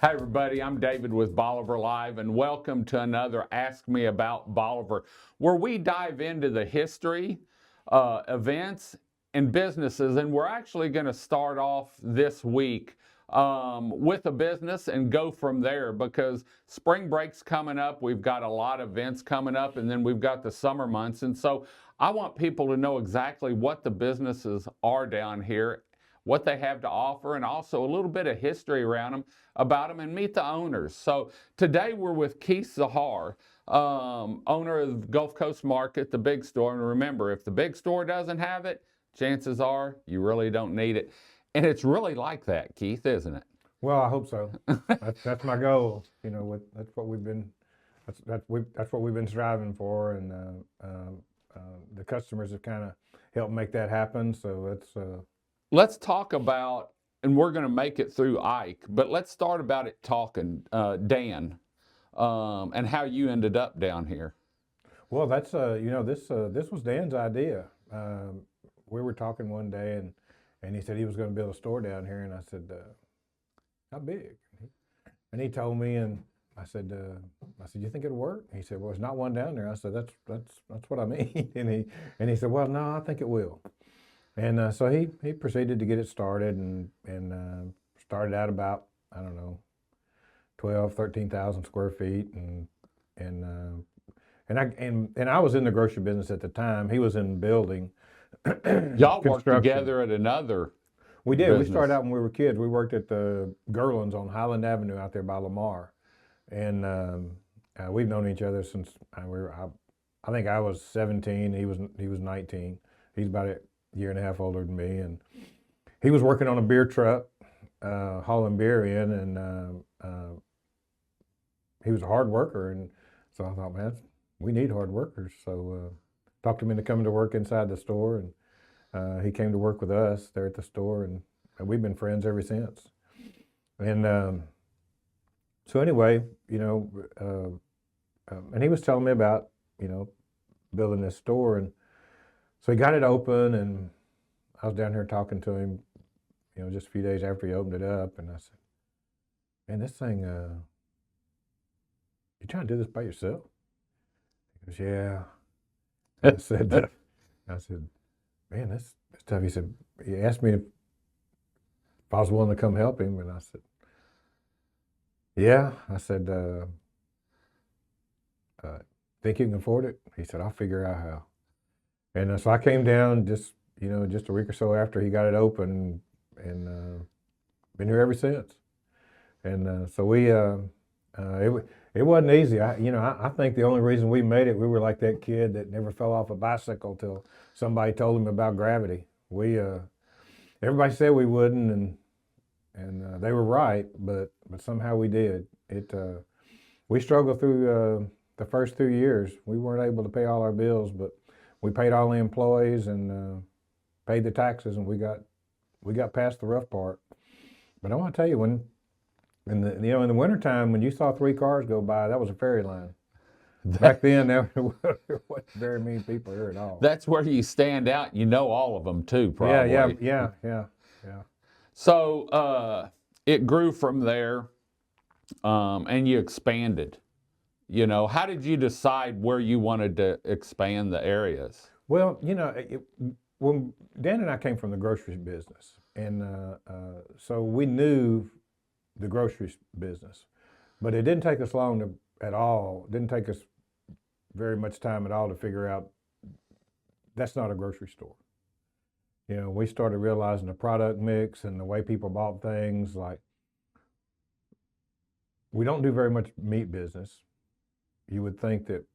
Hi everybody, I'm David with Bolivar Live and welcome to another Ask Me About Bolivar, where we dive into the history, events, and businesses. And we're actually going to start off this week with a business and go from there because spring break's coming up. We've got a lot of events coming up, and then we've got the summer months. And so I want people to know exactly what the businesses are down here, what they have to offer, and also a little bit of history around them, about them, and meet the owners. So today we're with Keith Zahar, owner of Gulf Coast Market, the big store. And remember, if the big store doesn't have it, chances are you really don't need it. And it's really like that, Keith, isn't it? Well, I hope so. That's my goal. That's what we've been that's what we've been striving for, and the customers have kind of helped make that happen. So Let's talk about, and we're going to make it through Ike, but let's start about it talking, Dan, and how you ended up down here. well, that's this was Dan's idea. We were talking one day, and he said he was going to build a store down here, and I said, how big? And he told me, and I said, you think it'll work? He said, well, there's not one down there. I said, that's what I mean. And he said, well, no, I think it will. And so he proceeded to get it started, and started out about, I don't know, 13,000 square feet, and I was in the grocery business at the time. He was in building. Y'all worked construction. together at another We did. We business. started out when we were kids. We worked at the Gerlands on Highland Avenue out there by Lamar, and we've known each other since I think I was 17. He was 19. He's about a year and a half older than me, and he was working on a beer truck, hauling beer in, and he was a hard worker. And so I thought, man, we need hard workers. So talked him into coming to work inside the store, and he came to work with us there at the store, and we've been friends ever since. And so anyway, and he was telling me about, building this store, and so he got it open, and I was down here talking to him, just a few days after he opened it up, and I said, man, this thing, you trying to do this by yourself? He goes, yeah. I said, man, that's tough. He asked me if I was willing to come help him, and I said, yeah. I said, think you can afford it? He said, I'll figure out how. And so I came down just a week or so after he got it open, and been here ever since. And so it wasn't easy. I think the only reason we made it, we were like that kid that never fell off a bicycle till somebody told him about gravity. Everybody said we wouldn't, and they were right, but somehow we did. We struggled through the first 2 years. We weren't able to pay all our bills, but we paid all the employees and paid the taxes, and we got past the rough part. But I want to tell you, in the wintertime, when you saw 3 cars go by, that was a fairy line. Back then, there wasn't very many people here at all. That's where you stand out. You know all of them too, probably. Yeah. So it grew from there, and you expanded. How did you decide where you wanted to expand the areas? Well, when Dan and I came from the grocery business, and so we knew the grocery business, but it didn't take us long at all. It didn't take us very much time at all to figure out that's not a grocery store. We started realizing the product mix and the way people bought things. Like, we don't do very much meat business. You would think that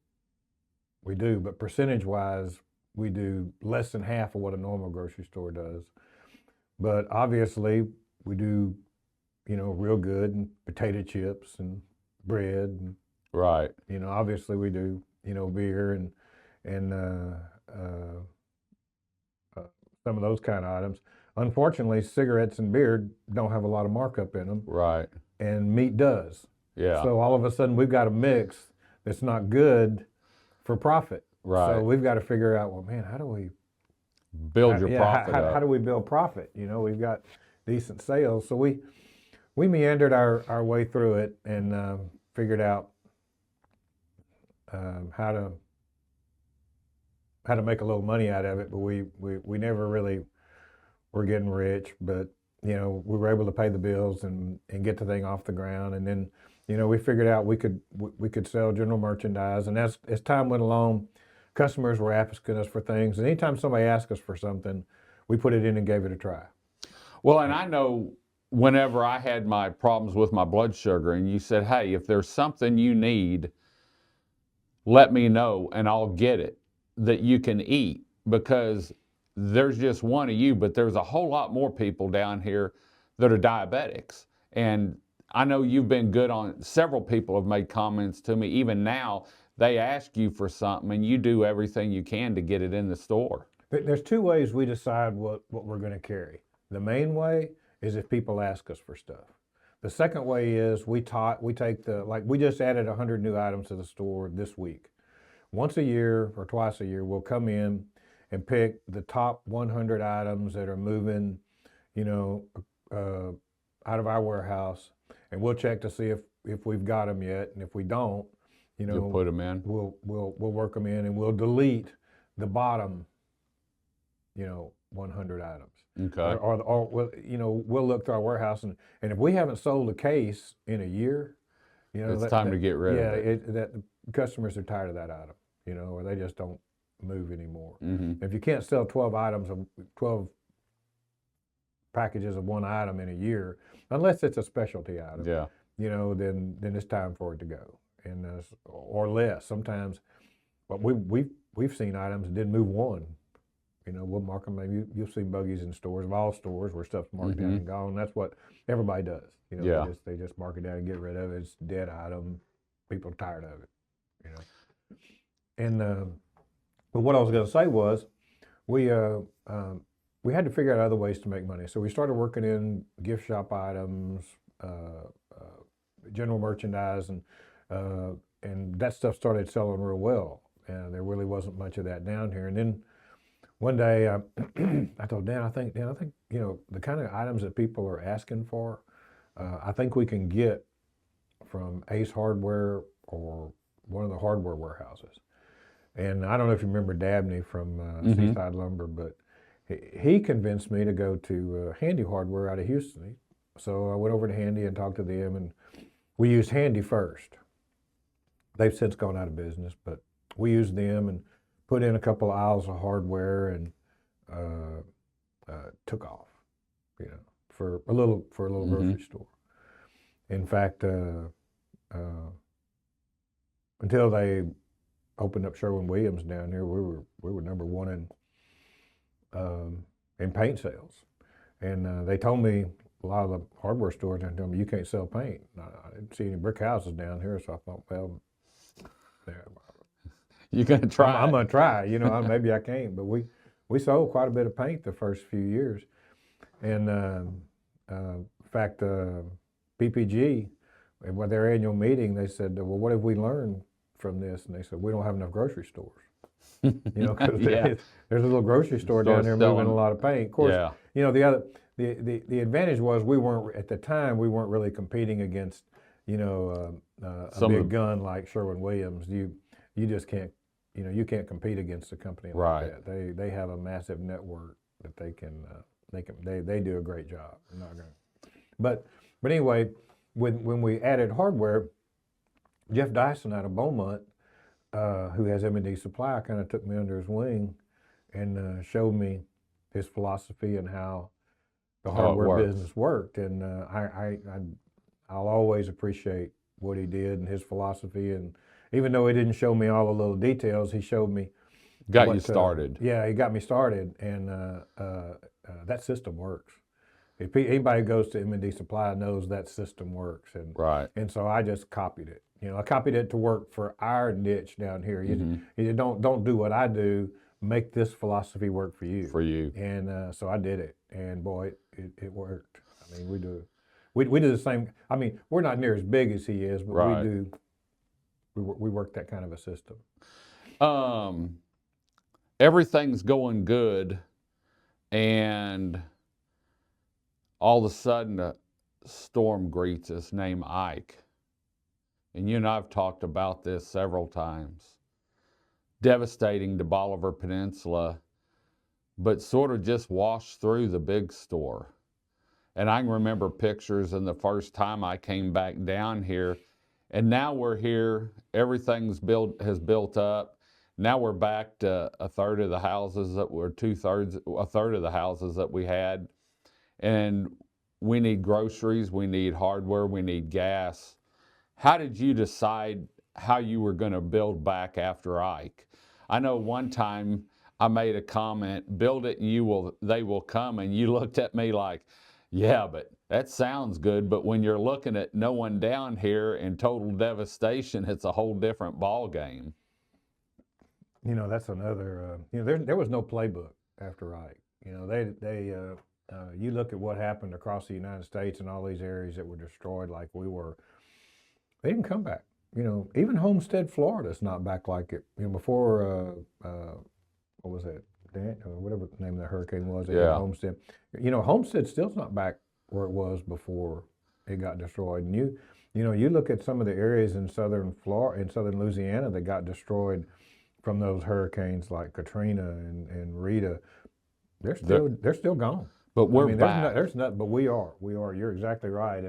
we do, but percentage-wise, we do less than half of what a normal grocery store does. But obviously, we do, real good and potato chips and bread, and Right. obviously we do, beer and some of those kind of items. Unfortunately, cigarettes and beer don't have a lot of markup in them, Right. and meat does. Yeah. So all of a sudden, we've got a mix that's not good for profit. Right. So we've got to figure out, well, man, how do we Build your profit how up. do we build profit? We've got decent sales, so we we meandered our way through it and figured out how to make a little money out of it. But we never really were getting rich. But we were able to pay the bills and get the thing off the ground. And then we figured out we could sell general merchandise. And as time went along, customers were asking us for things. And anytime somebody asked us for something, we put it in and gave it a try. Well, and I know whenever I had my problems with my blood sugar, and you said, hey, if there's something you need, let me know and I'll get it that you can eat, because there's just one of you, but there's a whole lot more people down here that are diabetics. And I know you've been good on, several people have made comments to me, even now, they ask you for something and you do everything you can to get it in the store. There's two ways we decide what we're going to carry. The main way is if people ask us for stuff. The second way is we just added 100 new items to the store this week. Once a year or twice a year, we'll come in and pick the top 100 items that are moving, out of our warehouse, and we'll check to see if we've got them yet. And if we don't, You'll put them in. We'll work them in, and we'll delete the bottom, 100 items. Okay. Or we'll look through our warehouse, and if we haven't sold a case in a year, it's time to get rid of it. That the customers are tired of that item, or they just don't move anymore. Mm-hmm. If you can't sell 12 packages of one item in a year, unless it's a specialty item, Yeah. Then it's time for it to go, and or less sometimes. But we've seen items that didn't move one. We'll mark them. Maybe you'll see buggies in stores, of all stores, where stuff's marked down and gone. That's what everybody does. Yeah. They just mark it down and get rid of it. It's a dead item. People are tired of it. And but what I was going to say was, we had to figure out other ways to make money. So we started working in gift shop items, general merchandise, and that stuff started selling real well. And there really wasn't much of that down here. And then one day, I told Dan, I think the kind of items that people are asking for, I think we can get from Ace Hardware or one of the hardware warehouses. And I don't know if you remember Dabney from Seaside Lumber, but he convinced me to go to Handy Hardware out of Houston. So I went over to Handy and talked to them, and we used Handy first. They've since gone out of business, but we used them and put in a couple of aisles of hardware, and took off, for a little grocery store. In fact, until they opened up Sherwin-Williams down here, we were number one in paint sales. And they told me, a lot of the hardware stores down told me, you can't sell paint. I didn't see any brick houses down here, so I thought, well, you're gonna try. I'm gonna try. Maybe I can't, but we sold quite a bit of paint the first few years. And in fact, PPG, at their annual meeting, they said, well, what have we learned from this? And they said, we don't have enough grocery stores. Because there's a little grocery store down there moving a lot of paint. Of course, the advantage was we weren't really competing against, a big gun like Sherwin-Williams. You just can't, you can't compete against a company like that. They have a massive network that they do a great job. I'm not gonna, but anyway, when we added hardware, Jeff Dyson out of Beaumont, who has M&D Supply, kind of took me under his wing and showed me his philosophy and how the hardware business worked. And I'll always appreciate what he did and his philosophy. And even though he didn't show me all the little details, he showed me. Got you started. He got me started, and that system works. If anybody goes to M&D Supply knows that system works, and so I just copied it. I copied it to work for our niche down here. You don't do what I do. Make this philosophy work for you. And so I did it, and boy, it worked. I mean, we do the same. I mean, we're not near as big as he is, but we do. We work that kind of a system. Everything's going good, and all of a sudden storm greets us named Ike. And you and I have talked about this several times. Devastating to Bolivar Peninsula, but sort of just washed through the big store. And I can remember pictures and the first time I came back down here, and now we're here, everything's has built up. Now we're back to a third of the houses that were a third of the houses that we had. And we need groceries, we need hardware, we need gas. How did you decide how you were going to build back after Ike? I know one time I made a comment, build it and they will come, and you looked at me like, yeah, but that sounds good, but when you're looking at no one down here and total devastation, it's a whole different ball game. You know, that's another. You know, there was no playbook after Ike. You know, you look at what happened across the United States and all these areas that were destroyed, like we were. They didn't come back. You know, even Homestead, Florida's not back like it. You know, before what was it? Whatever the name of the hurricane was, Yeah. Homestead. You know, Homestead still's not back where it was before it got destroyed. And you know, you look at some of the areas in southern Florida, in southern Louisiana that got destroyed from those hurricanes like Katrina and Rita. They're still gone. But we're back. back. There's nothing. But we are. You're exactly right.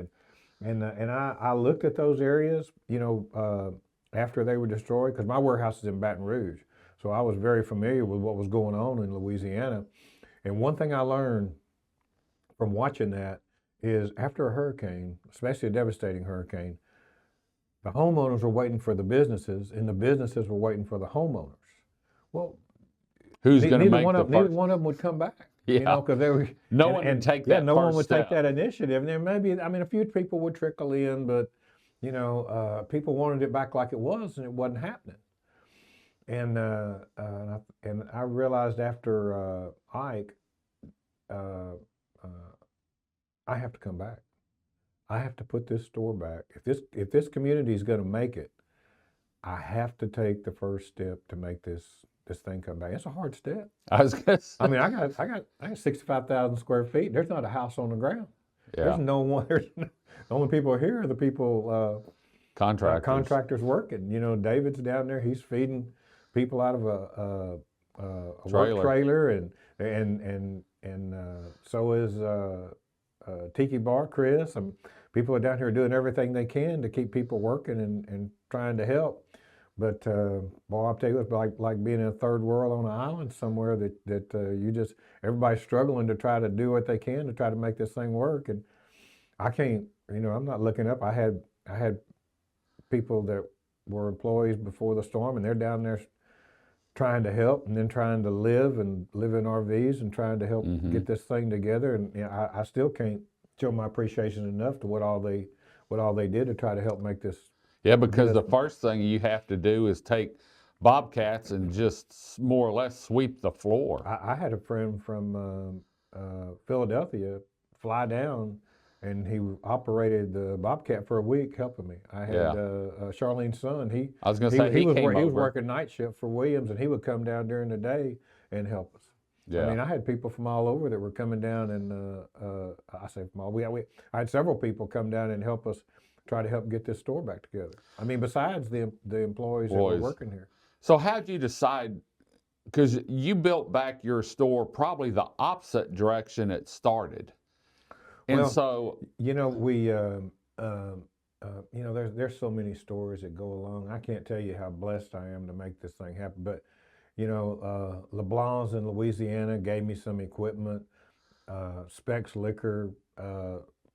And I looked at those areas, you know, after they were destroyed, because my warehouse is in Baton Rouge. So I was very familiar with what was going on in Louisiana. And one thing I learned from watching that is after a hurricane, especially a devastating hurricane, the homeowners were waiting for the businesses and the businesses were waiting for the homeowners. Well, who's going to make neither one of them would come back. Yeah. You know, because they were no one would take that. No one would step. take that initiative. And there maybe, I mean, a few people would trickle in, but you know, people wanted it back like it was, and it wasn't happening. And I realized after Ike, I have to come back. I have to put this store back. If this community is going to make it, I have to take the first step to make this thing come back. It's a hard step. I was gonna say. I mean, I got 65,000 square feet. There's not a house on the ground. Yeah. There's no one. The only people here are the people contractors working. You know, David's down there. He's feeding people out of a work trailer, and so is Tiki Bar Chris. And people are down here doing everything they can to keep people working and trying to help. But boy, I'll tell you, it's like being in a third world on an island somewhere that everybody's struggling to try to do what they can to try to make this thing work. And I can't, you know, I'm not looking up. I had people that were employees before the storm, and they're down there trying to help, and then trying to live in RVs and trying to help get this thing together. And you know, I still can't show my appreciation enough to what all they did to try to help make this. Yeah, because the first thing you have to do is take bobcats and just more or less sweep the floor. I had a friend from Philadelphia fly down, and he operated the bobcat for a week helping me. I had Charlene's son. He was working night shift for Williams, and he would come down during the day and help us. Yeah. I mean, I had people from all over that were coming down, and I say from all. I had several people come down and help us try to help get this store back together. I mean, besides the employees that were working here. So how'd you decide, because you built back your store probably the opposite direction it started. And so, you know, you know, there's so many stories that go along. I can't tell you how blessed I am to make this thing happen. But, you know, LeBlanc's in Louisiana gave me some equipment. Specs Liquor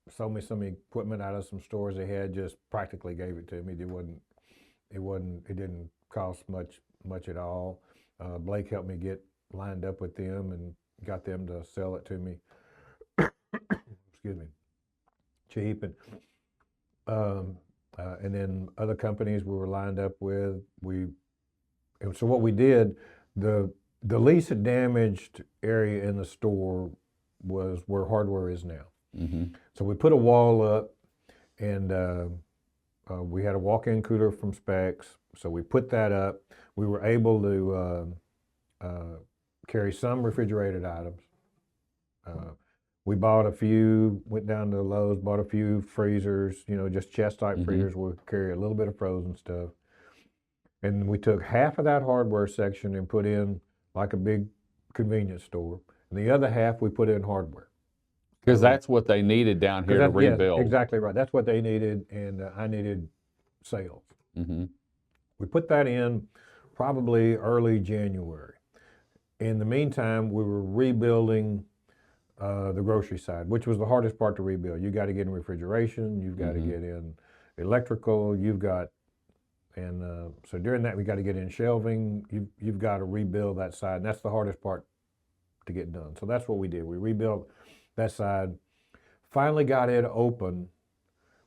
sold me some equipment out of some stores they had. Just practically gave it to me. It didn't cost much at all. Blake helped me get lined up with them and got them to sell it to me. Excuse me, cheap. And then other companies we were lined up with. So what we did, the least damaged area in the store was where hardware is now. So we put a wall up, and we had a walk-in cooler from Specs. So we put that up. We were able to carry some refrigerated items. We bought a few, went down to Lowe's, bought a few freezers, just chest type freezers where we could carry a little bit of frozen stuff. And we took half of that hardware section and put in like a big convenience store. And the other half we put in hardware. Because that's what they needed down here to Yeah, rebuild. exactly right. That's what they needed, and I needed sales. We put that in probably early January. In the meantime, we were rebuilding the grocery side, which was the hardest part to rebuild. You got to get in refrigeration, you've got to get in electrical, so during that we got to get in shelving. You've got to rebuild that side, and that's the hardest part to get done. So that's what we did. We rebuilt that side. Finally got it open.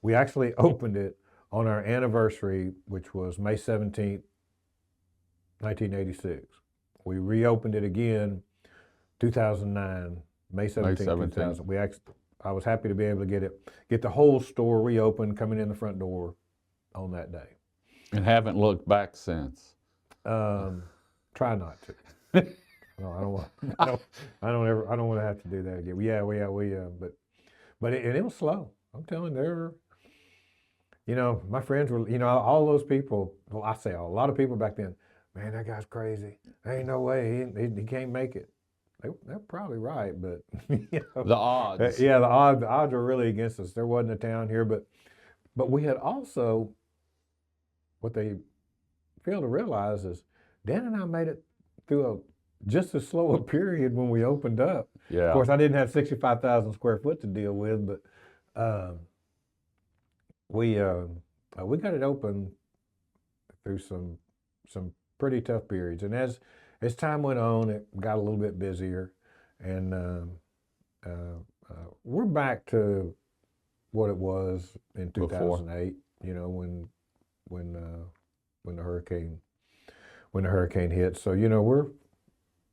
We actually opened it on our anniversary, which was May 17th, 1986. We reopened it again, 2009, May 17th, 2000. I was happy to be able to get the whole store reopened, coming in the front door on that day. And haven't looked back since. Try not to. No, I don't want to have to do that again. But it was slow. I'm telling you, my friends were, all those people. Well, I say a lot of people back then. Man, that guy's crazy. There ain't no way he can't make it. They're probably right, but the odds. The odds are really against us. There wasn't a town here, but we had also, what they fail to realize is Dan and I made it through just as slow a period when we opened up. Yeah. Of course, I didn't have 65,000 square foot to deal with, but we got it open through some pretty tough periods, and as time went on, it got a little bit busier, and we're back to what it was in 2008. When the hurricane hit. So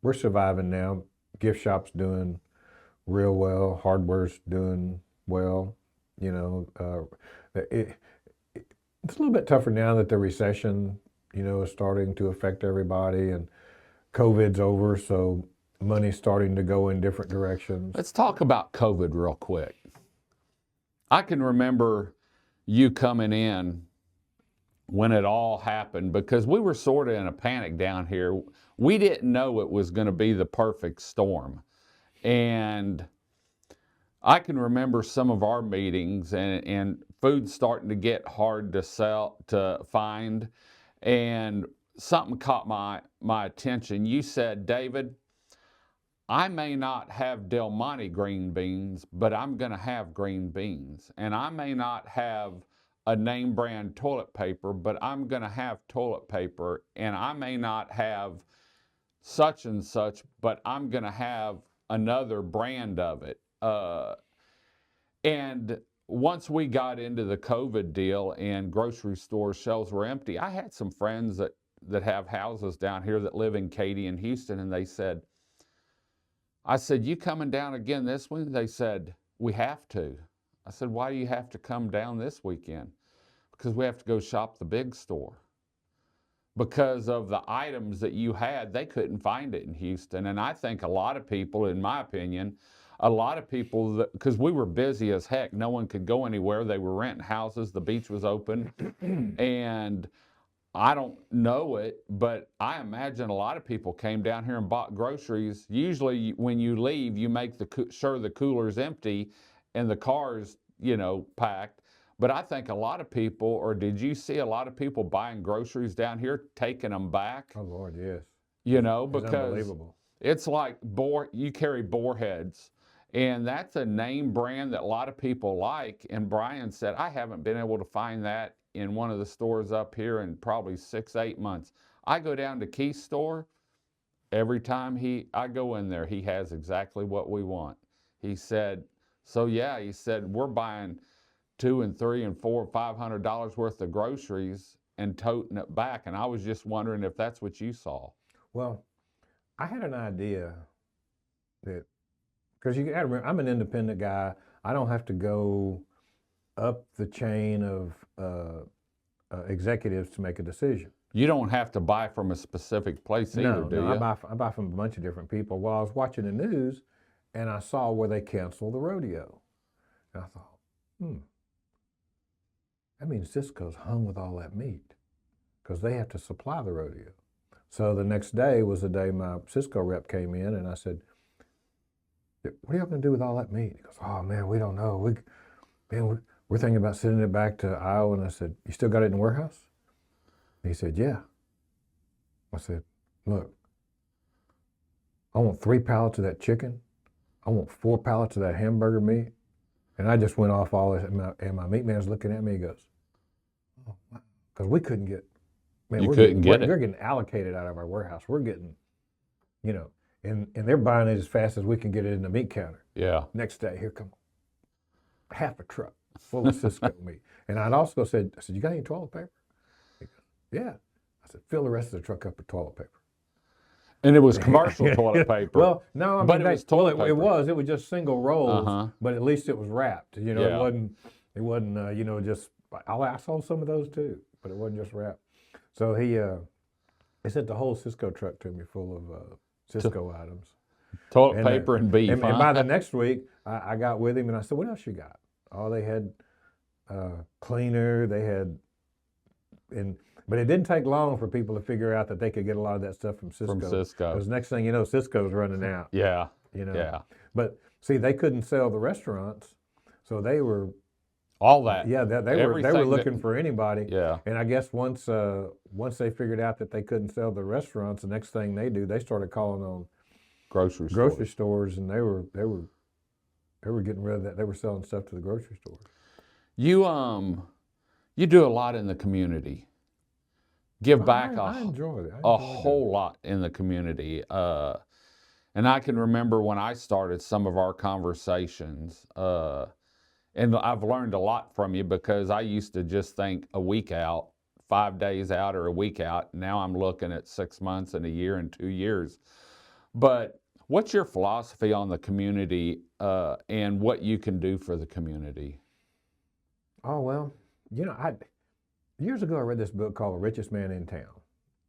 we're surviving now. Gift shop's doing real well. Hardware's doing well. It's a little bit tougher now that the recession, is starting to affect everybody, and COVID's over, so money's starting to go in different directions. Let's talk about COVID real quick. I can remember you coming in when it all happened, because we were sort of in a panic down here. We didn't know it was going to be the perfect storm. And I can remember some of our meetings, and food starting to get hard to find. And something caught my attention. You said, David, I may not have Del Monte green beans, but I'm going to have green beans. And I may not have a name brand toilet paper, but I'm going to have toilet paper. And I may not have such and such, but I'm going to have another brand of it. And once we got into the COVID deal and grocery store shelves were empty, I had some friends that have houses down here that live in Katy and Houston, and I said, you coming down again this week? They said, we have to. I said, why do you have to come down this weekend? Because we have to go shop the big store. Because of the items that you had, they couldn't find it in Houston. And I think a lot of people, in my opinion, because we were busy as heck, no one could go anywhere. They were renting houses, the beach was open. And I don't know it, but I imagine a lot of people came down here and bought groceries. Usually when you leave, you make sure the cooler's empty and the car's, packed. But I think a lot of people, or did you see a lot of people buying groceries down here, taking them back? Oh, Lord, yes. Because unbelievable. It's like you carry boar heads. And that's a name brand that a lot of people like. And Brian said, I haven't been able to find that in one of the stores up here in probably 6-8 months. I go down to Keith's store. Every time I go in there, he has exactly what we want. He said, we're buying $200 and $300 and $400 and $500 worth of groceries and toting it back. And I was just wondering if that's what you saw. Well, I had an idea that, because you got to remember, I'm an independent guy. I don't have to go up the chain of executives to make a decision. You don't have to buy from a specific place either, do you? I buy from a bunch of different people. Well, I was watching the news, and I saw where they canceled the rodeo. And I thought, that means Cisco's hung with all that meat because they have to supply the rodeo. So the next day was the day my Cisco rep came in, and I said, what are y'all going to do with all that meat? He goes, oh, man, we don't know. We're thinking about sending it back to Iowa. And I said, you still got it in the warehouse? And he said, yeah. I said, look, I want 3 pallets of that chicken. I want 4 pallets of that hamburger meat. And I just went off all this, and my meat man's looking at me. He goes, oh, because we couldn't get, man, they're getting allocated out of our warehouse. We're getting, and they're buying it as fast as we can get it in the meat counter. Yeah. Next day, here come half a truck full of Cisco meat. And I said, you got any toilet paper? He goes, yeah. I said, fill the rest of the truck up with toilet paper. And it was commercial toilet paper. Well, no, it was toilet paper. It was just single rolls, but at least it was wrapped. It wasn't, just, I saw some of those too, but it wasn't just wrapped. So he sent the whole Cisco truck to me full of Cisco items. Toilet paper and beef. And by the next week, I got with him and I said, what else you got? Oh, they had cleaner, they had, but it didn't take long for people to figure out that they could get a lot of that stuff from Cisco. Because next thing you know, Cisco's running out. Yeah. Yeah. But see, they couldn't sell the restaurants, so they were all that. Yeah, they were looking for anybody. Yeah. And I guess once they figured out that they couldn't sell the restaurants, the next thing they started calling on grocery stores, and they were getting rid of that. They were selling stuff to the grocery stores. You do a lot in the community. Give back I enjoy it. a whole lot in the community. And I can remember when I started some of our conversations, and I've learned a lot from you because I used to just think a week out, 5 days out, or a week out. Now I'm looking at 6 months and a year and 2 years. But what's your philosophy on the community and what you can do for the community? Oh, well, years ago I read this book called The Richest Man in Town.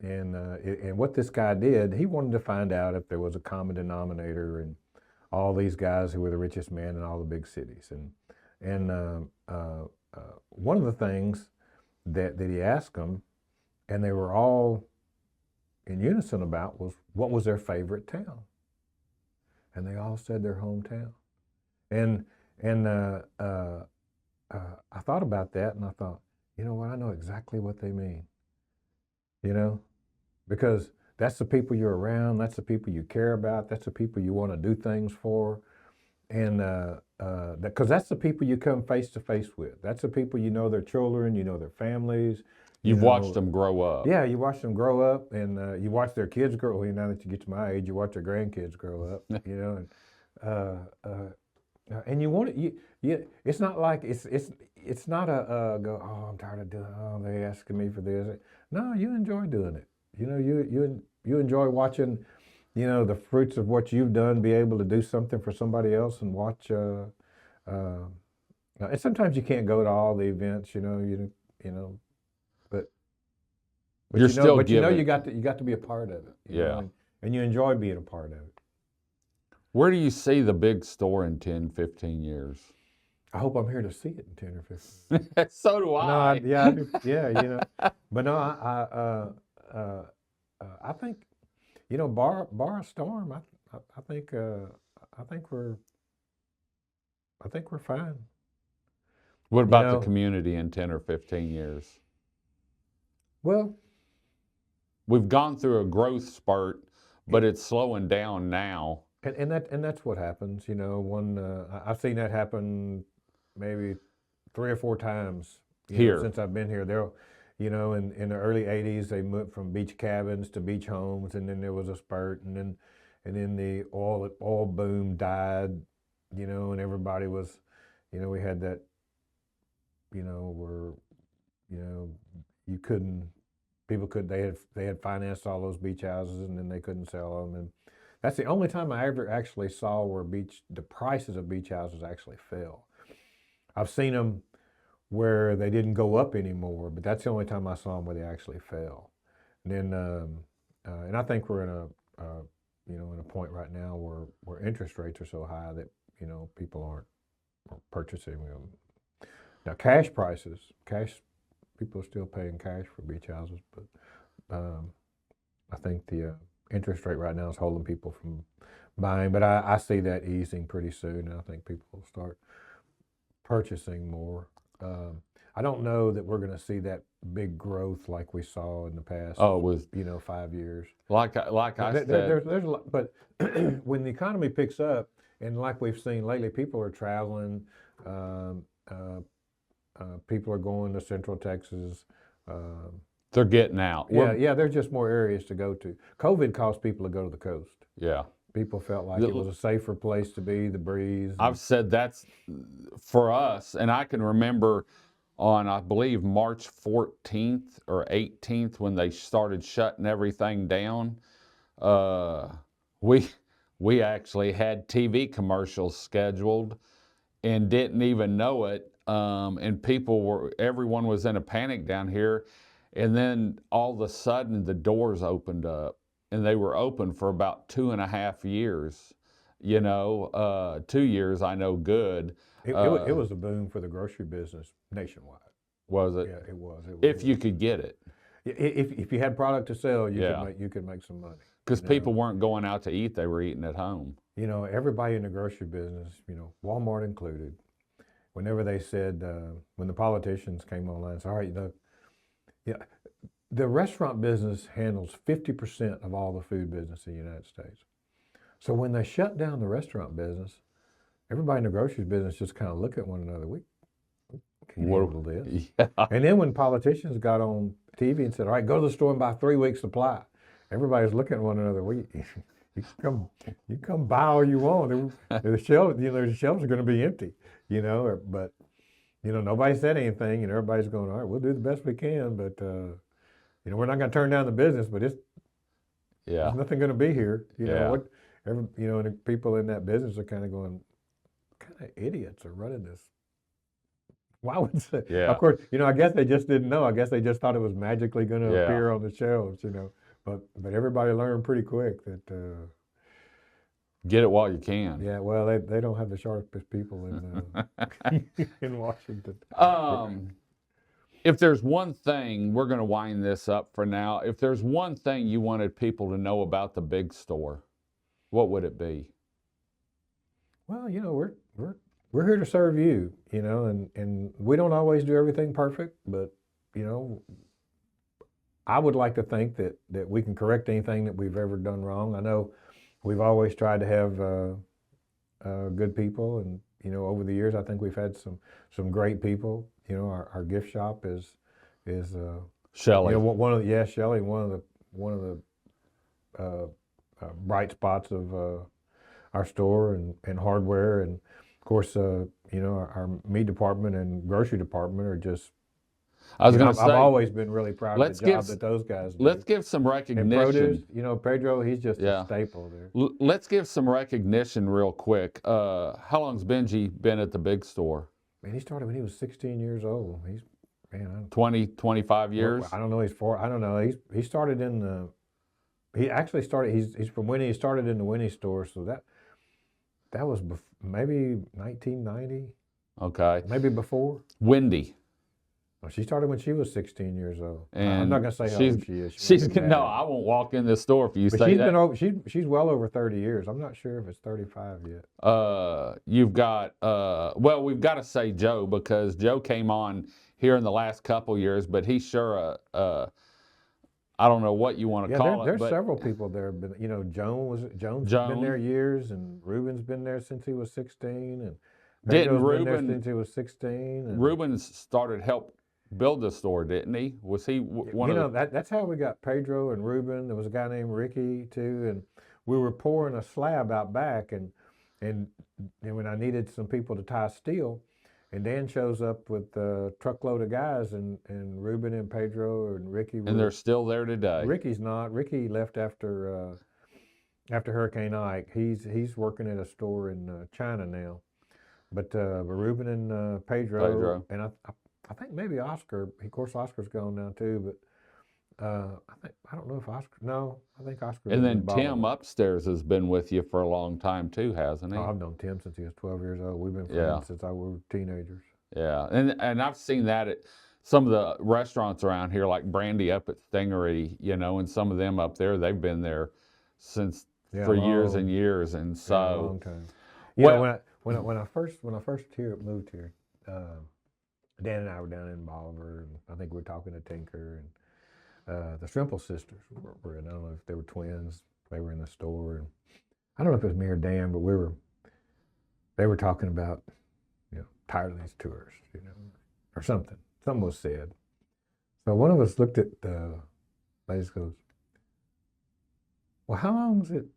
And what this guy did, he wanted to find out if there was a common denominator in all these guys who were the richest men in all the big cities. And one of the things that he asked them, and they were all in unison about, was what was their favorite town. And they all said their hometown. And I thought about that, and I thought, you know what, I know exactly what they mean. Because that's the people you're around, that's the people you care about, that's the people you want to do things for. And because that's the people you come face to face with. That's the people you know their children, you know their families. You've watched them grow up. Yeah, you watch them grow up, and you watch their kids grow. Well, now that you get to my age, you watch their grandkids grow up. And you want it. It's not like it's not a go. Oh, I'm tired of doing. Oh, they asking me for this. No, you enjoy doing it. You enjoy watching, the fruits of what you've done, be able to do something for somebody else and watch. And sometimes you can't go to all the events, but you're still giving. You got to be a part of it. And you enjoy being a part of it. Where do you see the big store in 10, 15 years? I hope I'm here to see it in 10 or 15. So do I. No, but no, I think, bar a storm, I think we're fine. What about the community in 10 or 15 years? Well, we've gone through a growth spurt, but it's slowing down now. And that's what happens. I've seen that happen maybe 3 or 4 times here since I've been here. They'll, in the early '80s, they moved from beach cabins to beach homes, and then there was a spurt, and then the oil boom died, and everybody was, we had that, where, you couldn't, they had financed all those beach houses, and then they couldn't sell them, and that's the only time I ever actually saw where the prices of beach houses actually fell. I've seen them where they didn't go up anymore, but that's the only time I saw them where they actually fell. And then, and I think we're in in a point right now where interest rates are so high that people aren't purchasing them. Now, cash prices, people are still paying cash for beach houses, but I think the interest rate right now is holding people from buying. But I see that easing pretty soon, and I think people will start purchasing more. I don't know that we're going to see that big growth like we saw in the past. Oh, it was 5 years. like I said. There's a lot, but when the economy picks up, and like we've seen lately, people are traveling. People are going to Central Texas. They're getting out. Yeah, there's just more areas to go to. COVID caused people to go to the coast. Yeah. People felt like it was a safer place to be, the breeze. I've said that's for us, and I can remember on, I believe, March 14th or 18th when they started shutting everything down. We actually had TV commercials scheduled and didn't even know it. And everyone was in a panic down here. And then all of a sudden the doors opened up, and they were open for about 2.5 years. 2 years I know good. It was a boom for the grocery business nationwide. Was it? Yeah, it was. If you could get it. If you had product to sell, you could make some money. Because people weren't going out to eat; they were eating at home. Everybody in the grocery business, Walmart included, whenever they said, when the politicians came online, said, all right, the restaurant business handles 50% of all the food business in the United States. So when they shut down the restaurant business, everybody in the grocery business just kind of look at one another. We can handle this. Yeah. And then when politicians got on TV and said, all right, go to the store and buy 3 weeks supply, everybody's looking at one another. You come buy all you want. The shelves, the shelves are going to be empty, but nobody said anything, and everybody's going, all right, we'll do the best we can, but we're not going to turn down the business, but there's nothing going to be here. And the people in that business are kind of going, what kind of idiots are running this? Why would they? Yeah. Of course, I guess they just didn't know. I guess they just thought it was magically going to appear on the shelves, But everybody learned pretty quick that get it while you can. Yeah, well, they don't have the sharpest people in Washington. If there's one thing, we're going to wind this up for now. If there's one thing you wanted people to know about the big store, what would it be? Well, we're here to serve you, and we don't always do everything perfect, but I would like to think that we can correct anything that we've ever done wrong. I know we've always tried to have good people, and over the years, I think we've had some great people. Our gift shop is Shelley. Shelley, one of the bright spots of our store and hardware, and of course, our meat department and grocery department are just. I was going to say, I've always been really proud of the job that those guys do. Let's give some recognition. And produce, Pedro, he's just a staple there. Let's give some recognition real quick. How long's Benji been at the big store? Man, he started when he was 16 years old. He's 25 years? I don't know. I don't know. He started in the. He actually started. He's from Winnie. He started in the Winnie store, so that was maybe 1990. Okay. Maybe before. Wendy. Well, she started when she was 16 years old. And I'm not going to say how old she is. No, I won't walk in this store if you say she's that. She's well over 30 years. I'm not sure if it's 35 yet. You've got, well, we've got to say Joe, because Joe came on here in the last couple years, but he's sure, I don't know what you want to call it. There's several people there. Jones been there years, and Ruben's been there since he was 16, and Didn't been there Ruben, since he was 16. And Ruben started help build the store, didn't he? Was he one of the... that's how we got Pedro and Ruben. There was a guy named Ricky too, and we were pouring a slab out back, and when I needed some people to tie steel, and Dan shows up with a truckload of guys, and Ruben and Pedro and Ricky. And they're still there today. Ricky's not. Ricky left after Hurricane Ike. He's working at a store in China now. But Ruben and Pedro, and I think maybe Oscar. Of course, Oscar's gone now too. I don't know if Oscar. No, I think Oscar. And was then in Tim Bolivar. upstairs has been with you for a long time too, hasn't he? Oh, I've known Tim since he was 12 years old. We've been Yeah. friends since I were teenagers. Yeah, and I've seen that at some of the restaurants around here, like Brandy up at Stingery, and some of them up there, they've been there since for years and years, and Yeah, a so long time. well, When I first moved here, Dan and I were down in Bolivar, and I think we were talking to Tinker, and the Strimple sisters were in. I don't know if they were twins. They were in the store, and I don't know if it was me or Dan, but they were talking about, tired of these tours, or something. Something was said. So one of us looked at the ladies, goes, well, how long do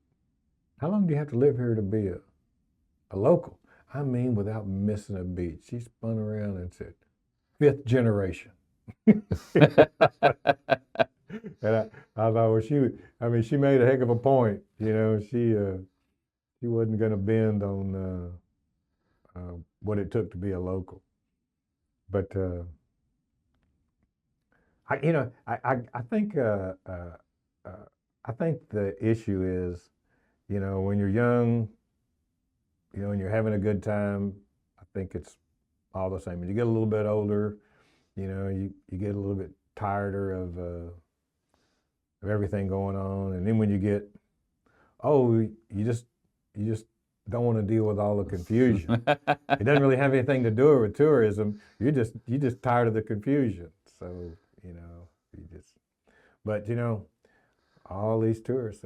you have to live here to be a local? I mean, without missing a beat. She spun around and said, 5th generation. And I thought, well, she made a heck of a point. She wasn't going to bend on what it took to be a local. But I think the issue is, when you're young, and you're having a good time, I think it's all the same. As you get a little bit older, you get a little bit tireder of everything going on, and then when you get old, you just don't want to deal with all the confusion. It doesn't really have anything to do with tourism. You're just tired of the confusion. So but all these tourists,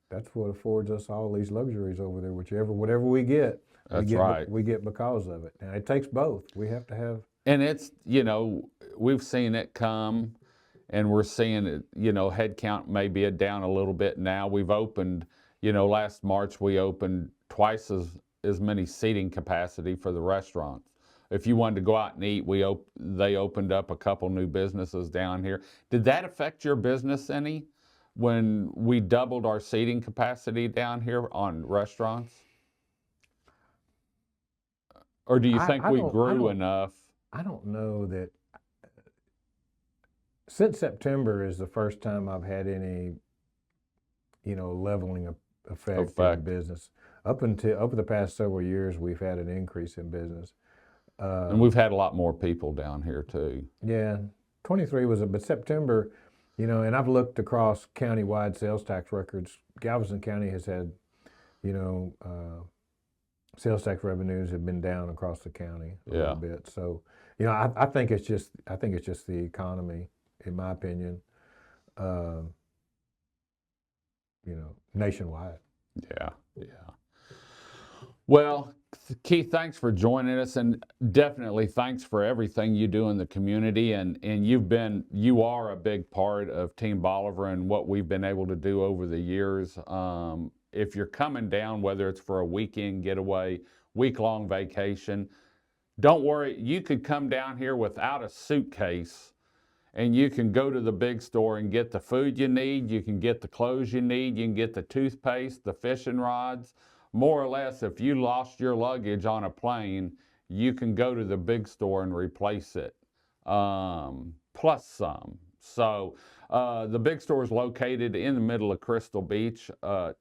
that's what affords us all these luxuries over there. Whatever we get, right. We get because of it. And it takes both. We have to have. And it's we've seen it come, and we're seeing it. Head count may be down a little bit now. We've opened. Last March we opened twice as many seating capacity for the restaurants. If you wanted to go out and eat, they opened up a couple new businesses down here. Did that affect your business any when we doubled our seating capacity down here on restaurants? Or do you think we grew enough? I don't know that. Since September is the first time I've had any, leveling effect in business. Up the past several years, we've had an increase in business. And we've had a lot more people down here too. Yeah, 23 but September, and I've looked across county-wide sales tax records. Galveston County has had, sales tax revenues have been down across the county a little bit. So, I think it's just the economy, in my opinion, nationwide. Yeah. Well, Keith, thanks for joining us, and definitely thanks for everything you do in the community. And you are a big part of Team Bolivar and what we've been able to do over the years. If you're coming down, whether it's for a weekend getaway, week-long vacation, don't worry. You could come down here without a suitcase, and you can go to the big store and get the food you need. You can get the clothes you need. You can get the toothpaste, the fishing rods. More or less, if you lost your luggage on a plane, you can go to the big store and replace it, plus some. So the big store is located in the middle of Crystal Beach,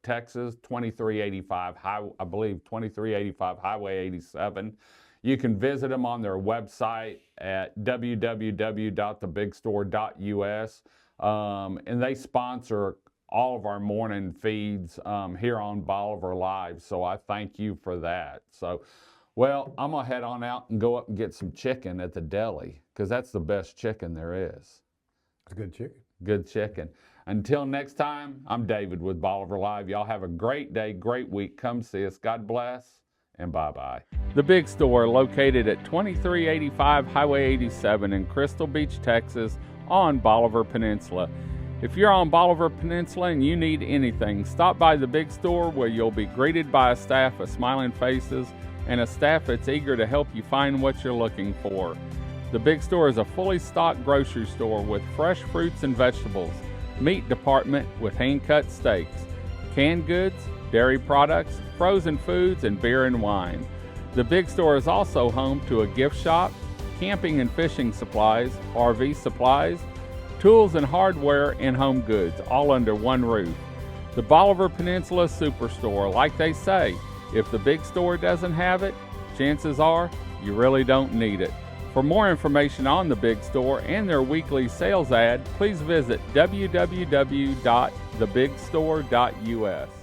Texas, 2385, I believe 2385 Highway 87. You can visit them on their website at www.thebigstore.us, and they sponsor all of our morning feeds here on Bolivar Live, so I thank you for that. So, well, I'm going to head on out and go up and get some chicken at the deli, because that's the best chicken there is. It's good chicken. Good chicken. Until next time, I'm David with Bolivar Live. Y'all have a great day, great week. Come see us. God bless, and bye-bye. The Big Store, located at 2385 Highway 87 in Crystal Beach, Texas, on Bolivar Peninsula. If you're on Bolivar Peninsula and you need anything, stop by the Big Store, where you'll be greeted by a staff of smiling faces and a staff that's eager to help you find what you're looking for. The Big Store is a fully stocked grocery store with fresh fruits and vegetables, meat department with hand-cut steaks, canned goods, dairy products, frozen foods, and beer and wine. The Big Store is also home to a gift shop, camping and fishing supplies, RV supplies, tools and hardware and home goods, all under one roof. The Bolivar Peninsula Superstore, like they say, if the big store doesn't have it, chances are you really don't need it. For more information on the big store and their weekly sales ad, please visit www.thebigstore.us.